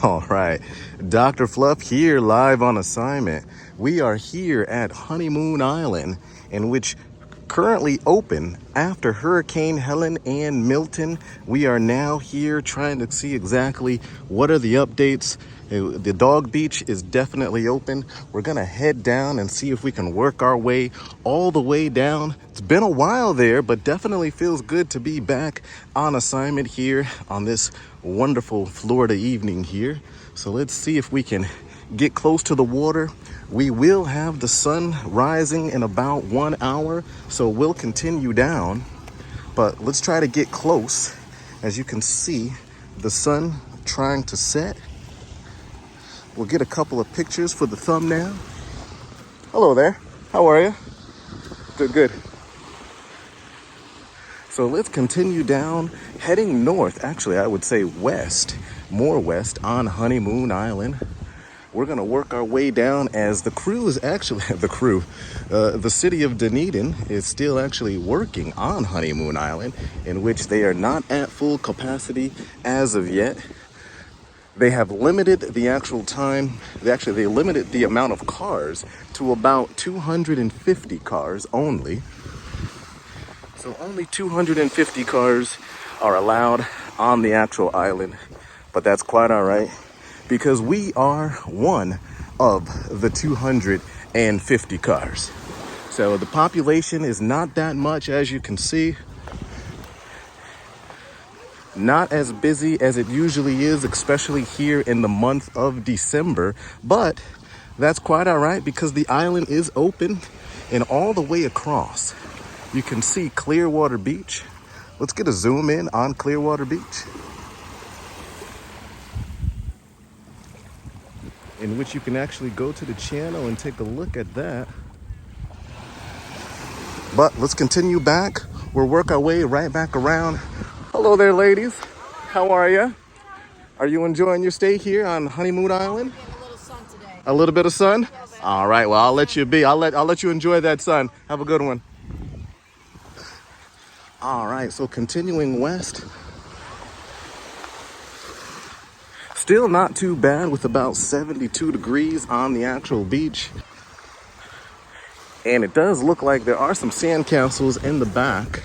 All right, Dr. Fluff here live on assignment. We are here at Honeymoon Island, in which currently open after Hurricane Helen and Milton. We are now here trying to see exactly what are the updates. The dog beach is definitely open. We're gonna head down and see if we can work our way all the way down. It's been a while there, but definitely feels good to be back on assignment here on this wonderful Florida evening here. So let's see if we can get close to the water. We will have the sun rising in about 1 hour, so we'll continue down, but let's try to get close. As you can see, the sun trying to set. We'll get a couple of pictures for the thumbnail. Hello there, how are you? Good. So let's continue down, heading north. Actually, I would say west, more west on Honeymoon Island. We're gonna work our way down as the crew is actually, the city of Dunedin is still actually working on Honeymoon Island, in which they are not at full capacity as of yet. They have limited the actual time. They limited the amount of cars to about 250 cars only. So only 250 cars are allowed on the actual island, but that's quite all right because we are one of the 250 cars. So the population is not that much, as you can see. Not as busy as it usually is, especially here in the month of December, but that's quite all right because the island is open and all the way across. You can see Clearwater Beach. Let's get a zoom in on Clearwater Beach, in which you can actually go to the channel and take a look at that. But let's continue back. We'll work our way right back around. Hello there, ladies. How are you? Are you enjoying your stay here on Honeymoon Island? Getting a little sun today. A little bit of sun? Yes. All right, well, I'll let you be. I'll let you enjoy that sun. Have a good one. All right, so continuing west. Still not too bad with about 72 degrees on the actual beach. And it does look like there are some sandcastles in the back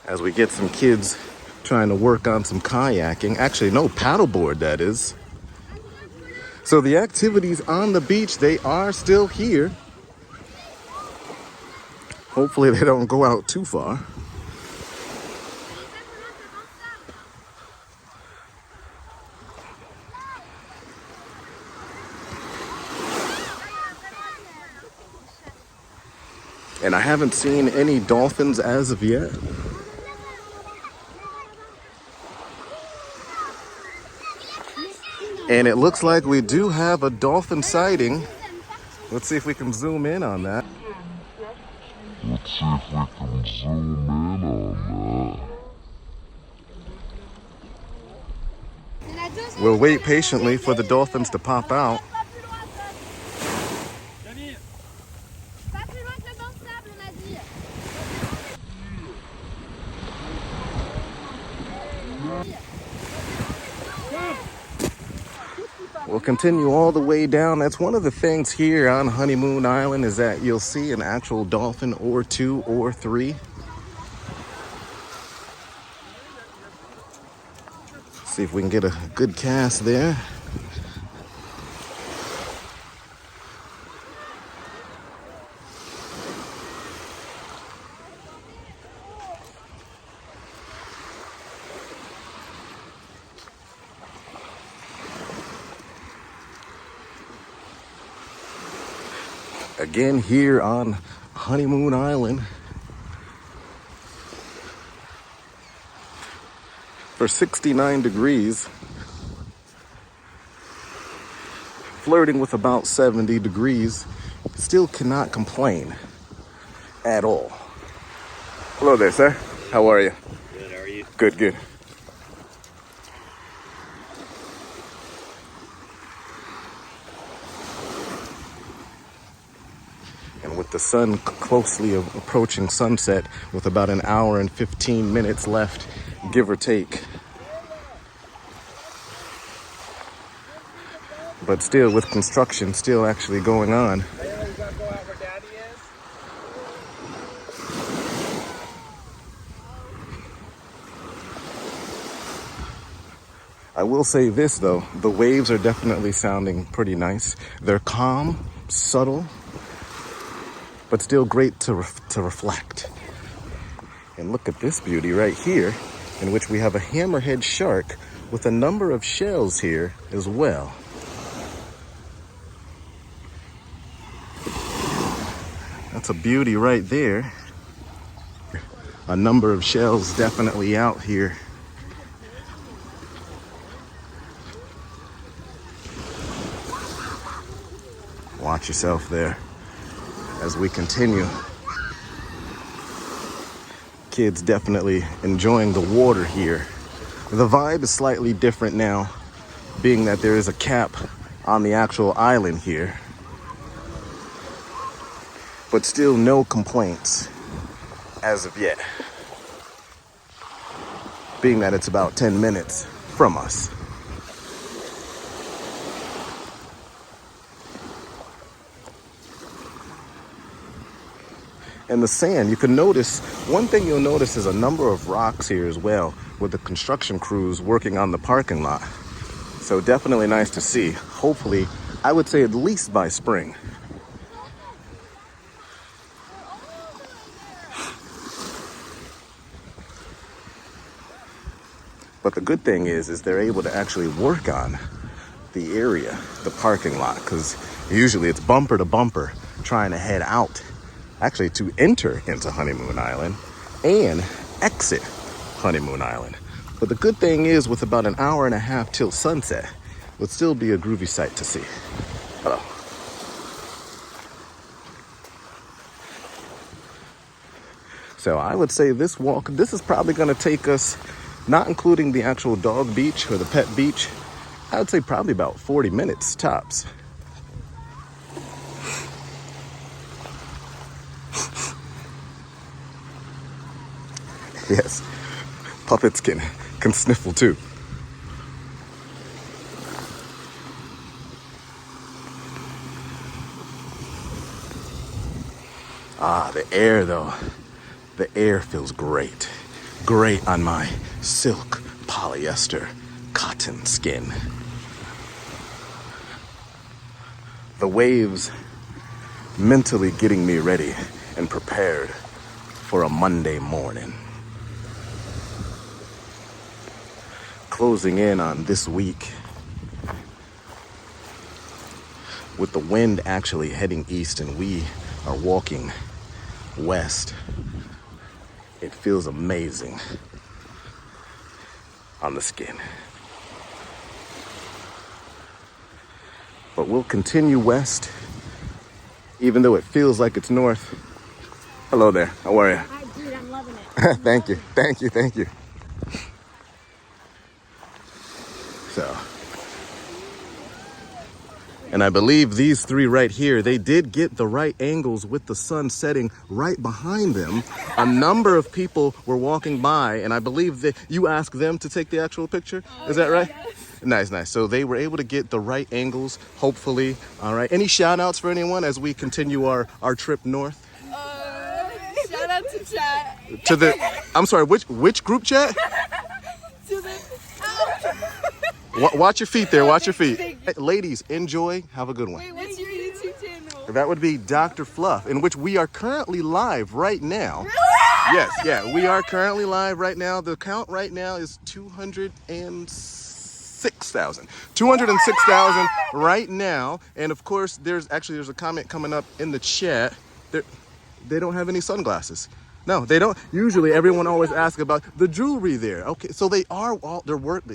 as we get some kids trying to work on some kayaking. Actually, no, paddleboard, that is. So the activities on the beach, they are still here. Hopefully they don't go out too far. And I haven't seen any dolphins as of yet. And it looks like we do have a dolphin sighting. Let's see if we can zoom in on that. We'll wait patiently for the dolphins to pop out. We'll continue all the way down. That's one of the things here on Honeymoon Island, is that you'll see an actual dolphin or two or three. See if we can get a good cast there. Again here on Honeymoon Island. For 69 degrees. Flirting with about 70 degrees. Still cannot complain at all. Hello there, sir. How are you? Good, how are you? Good. And with the sun closely approaching sunset, with about 1 hour and 15 minutes left, give or take. but still with construction still actually going on. I will say this though, the waves are definitely sounding pretty nice. They're calm, subtle, but still great to reflect. And look at this beauty right here, in which we have a hammerhead shark with a number of shells here as well. That's a beauty right there. A number of shells definitely out here. Watch yourself there as we continue. Kids definitely enjoying the water here. The vibe is slightly different now, being that there is a cap on the actual island here. But still no complaints as of yet, being that it's about 10 minutes from us. And the sand, you can notice, one thing you'll notice is a number of rocks here as well, with the construction crews working on the parking lot. So definitely nice to see. Hopefully, I would say at least by spring. But the good thing is they're able to actually work on the area, the parking lot, because usually it's bumper to bumper trying to head out. Actually, to enter into Honeymoon Island and exit Honeymoon Island. But the good thing is, with about an hour and a half till sunset, would still be a groovy sight to see. Hello. So I would say this walk, this is probably going to take us, not including the actual dog beach or the pet beach, I would say probably about 40 minutes tops. Yes, puppets can sniffle too. Ah, the air though. The air feels great. Great on my silk, polyester, cotton skin. The waves mentally getting me ready and prepared for a Monday morning. Closing in on this week, with the wind actually heading east and we are walking west, it feels amazing on the skin. But we'll continue west, even though it feels like it's north. Hello there, how are you? Hi, dude, I'm loving it. Thank you, thank you, thank you. So, and I believe these three right here, they did get the right angles with the sun setting right behind them. A number of people were walking by, and I believe that you asked them to take the actual picture. Is that right? Yes. Nice, nice. So they were able to get the right angles, hopefully. All right. Any shout outs for anyone as we continue our trip north? Shout out to chat. To the, I'm sorry, which group chat? To the, Watch your feet there, watch your feet. Ladies, enjoy, have a good one. wait, what's your YouTube channel? That would be Dr. Fluff, in which we are currently live right now. Yes, yeah, we are currently live right now. The count right now is 206,000. 206,000 right now. And of course, there's a comment coming up in the chat. They don't have any sunglasses. No, they don't. Usually everyone always asks about the jewelry there. Okay, so they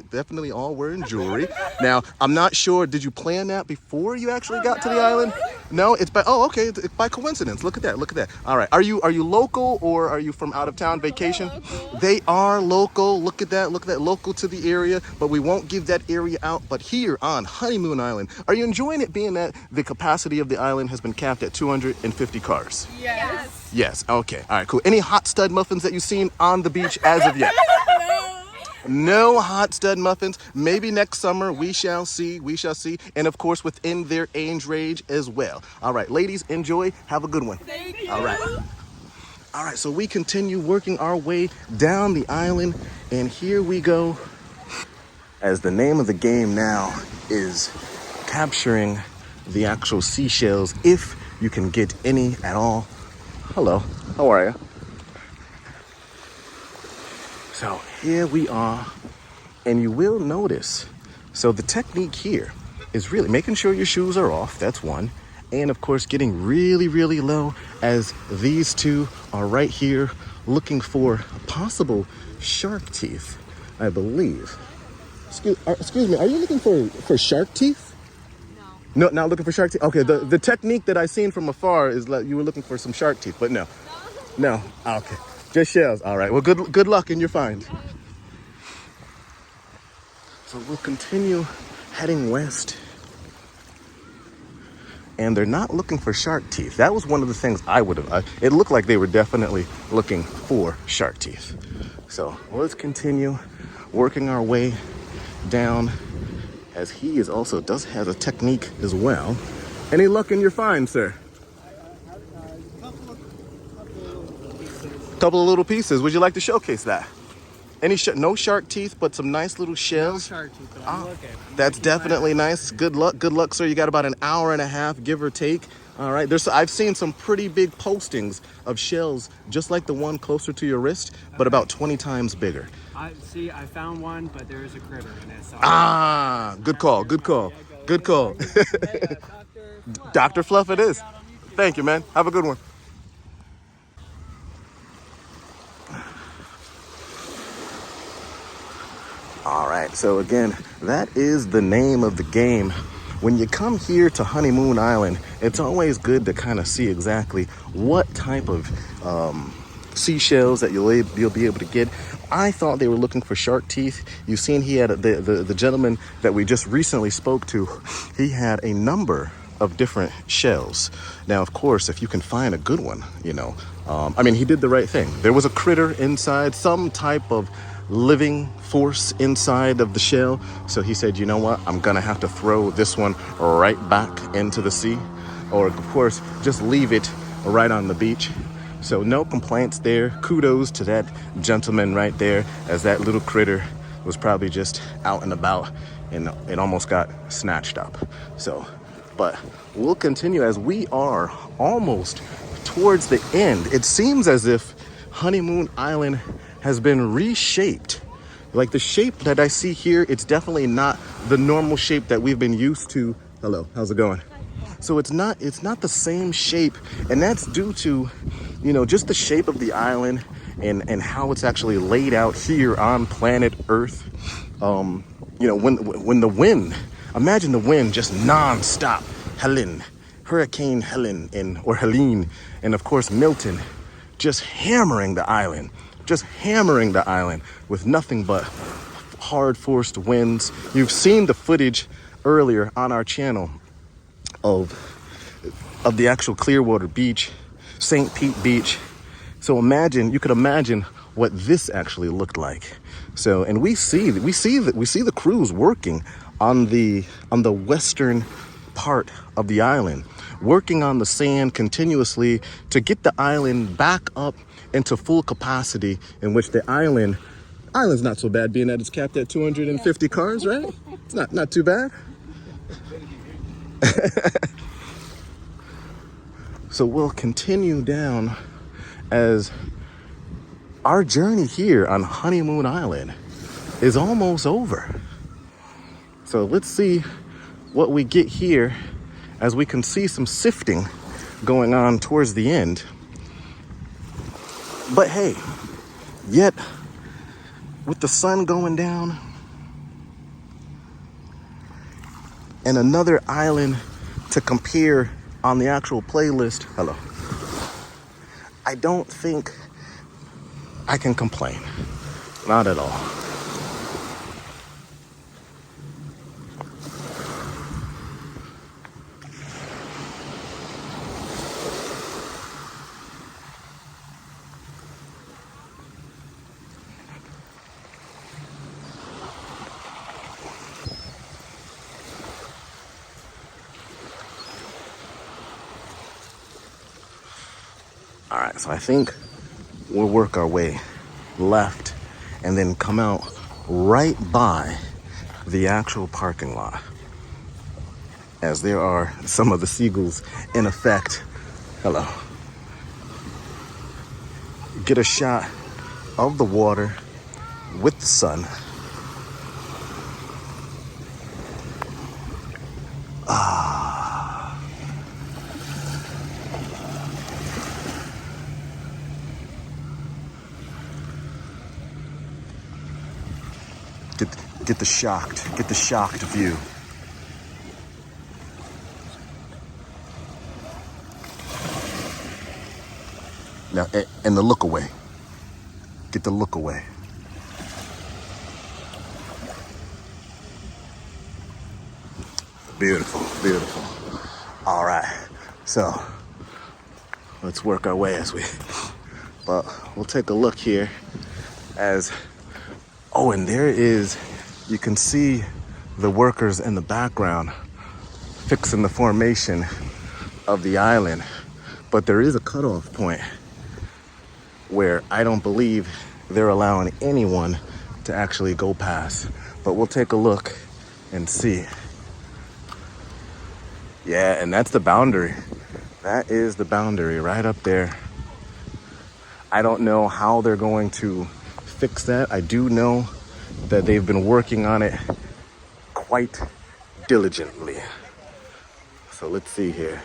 definitely all wearing jewelry. Now, I'm not sure, did you plan that before you actually got to the island? No, it's it's by coincidence. Look at that, look at that. All right, are you local or are you from out of town vacation? Local. They are local. Look at that, local to the area, but we won't give that area out. But here on Honeymoon Island, are you enjoying it, being that the capacity of the island has been capped at 250 cars? Yes. Yes, okay, all right, cool. Any hot stud muffins that you've seen on the beach as of yet? No. No hot stud muffins. Maybe next summer, we shall see. We shall see. And of course, within their age range as well. All right, ladies, enjoy. Have a good one. Thank you. All right. All right, so we continue working our way down the island. And here we go. As the name of the game now is capturing the actual seashells, if you can get any at all. Hello, how are you? So here we are, and you will notice, so the technique here is really making sure your shoes are off, that's one, and of course getting really, really low as these two are right here looking for possible shark teeth, I believe. Excuse me, are you looking for shark teeth? No. No, not looking for shark teeth? Okay, no. The technique that I seen from afar is like you were looking for some shark teeth, but no. No, okay. Just shells. All right, well, good luck in your find. So we'll continue heading west. And they're not looking for shark teeth. That was one of the things I would have, it looked like they were definitely looking for shark teeth. So let's continue working our way down, as he is also has a technique as well. Any luck in your find, sir? Couple of little pieces. Would you like to showcase that? Any no shark teeth, but some nice little shells. No shark teeth, but I'm looking. That's definitely nice. Good luck, sir. You got about an hour and a half, give or take. All right. I've seen some pretty big postings of shells, just like the one closer to your wrist, but about 20 times bigger. I found one, but there is a critter in it. So Good call. Dr. Fluff it is. Thank you, man. Have a good one. All right, so again, that is the name of the game. When you come here to Honeymoon Island, it's always good to kind of see exactly what type of seashells that you'll be able to get. I thought they were looking for shark teeth. You've seen he had the gentleman that we just recently spoke to. He had a number of different shells. Now, of course, if you can find a good one, he did the right thing. There was a critter inside, some type of living force inside of the shell. So he said, you know what? I'm gonna have to throw this one right back into the sea, or of course, just leave it right on the beach. So no complaints there. Kudos to that gentleman right there, as that little critter was probably just out and about and it almost got snatched up. So, but we'll continue as we are almost towards the end. It seems as if Honeymoon Island has been reshaped. Like the shape that I see here, it's definitely not the normal shape that we've been used to. Hello, how's it going? So it's not the same shape, and that's due to, just the shape of the island and how it's actually laid out here on planet Earth. When the wind, imagine the wind just non-stop. Hurricane Helene, or Helene, and of course Milton, just hammering the island with nothing but hard forced winds. You've seen the footage earlier on our channel of the actual Clearwater Beach, St. Pete Beach. So you could imagine what this actually looked like. So, and we see the crews working on the western part of the island, working on the sand continuously to get the island back up into full capacity, in which the island's not so bad, being that it's capped at 250 cars, right? It's not too bad. So we'll continue down as our journey here on Honeymoon Island is almost over. So let's see what we get here, as we can see some sifting going on towards the end. But hey, yet with the sun going down and another island to compare on the actual playlist, I don't think I can complain. Not at all. All right, so I think we'll work our way left and then come out right by the actual parking lot, as there are some of the seagulls in effect. Hello. Get a shot of the water with the sun. Get the shocked view. Now, and the look away. Get the look away. Beautiful, beautiful. All right, so let's work our way but we'll take a look here as, oh, and there is, you can see the workers in the background fixing the formation of the island. But there is a cutoff point where I don't believe they're allowing anyone to actually go past. But we'll take a look and see. Yeah, and that's the boundary. That is the boundary right up there. I don't know how they're going to fix that. I do know that they've been working on it quite diligently. So let's see here.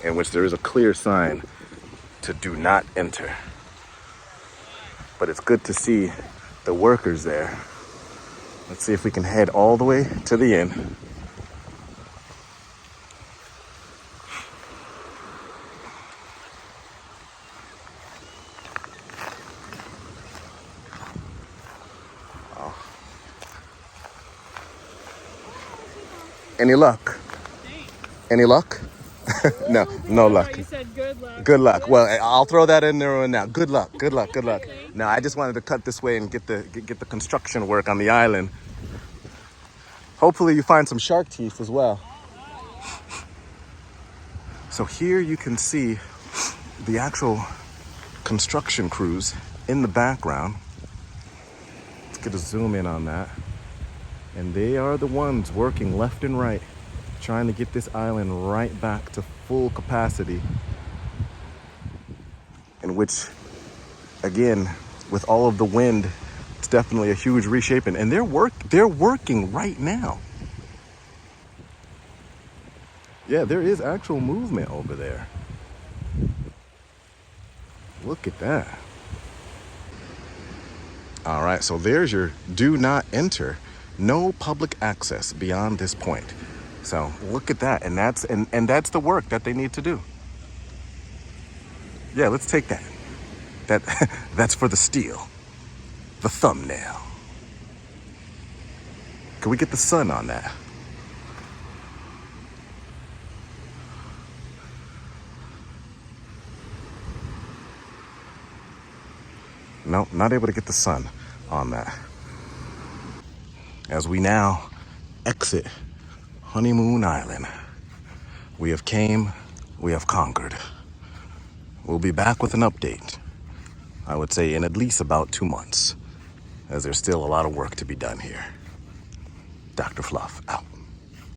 In which there is a clear sign to do not enter. But it's good to see the workers there. Let's see if we can head all the way to the end. Any luck? Any luck? No, no luck. You said good luck. Good luck. Well, I'll throw that in there now. Good luck. Good luck. Good luck. No, I just wanted to cut this way and get the construction work on the island. Hopefully you find some shark teeth as well. So here you can see the actual construction crews in the background. Let's get a zoom in on that. And they are the ones working left and right, trying to get this island right back to full capacity. In which, again, with all of the wind, it's definitely a huge reshaping. And they're working right now. Yeah, there is actual movement over there. Look at that. All right, so there's your do not enter. No public access beyond this point. So look at that, and that's the work that they need to do. Yeah, let's take that. That's for the steal, the thumbnail. Can we get the sun on that? No, not able to get the sun on that. As we now exit Honeymoon Island, we have came, we have conquered. We'll be back with an update, I would say in at least about 2 months, as there's still a lot of work to be done here. Dr. Fluff, out.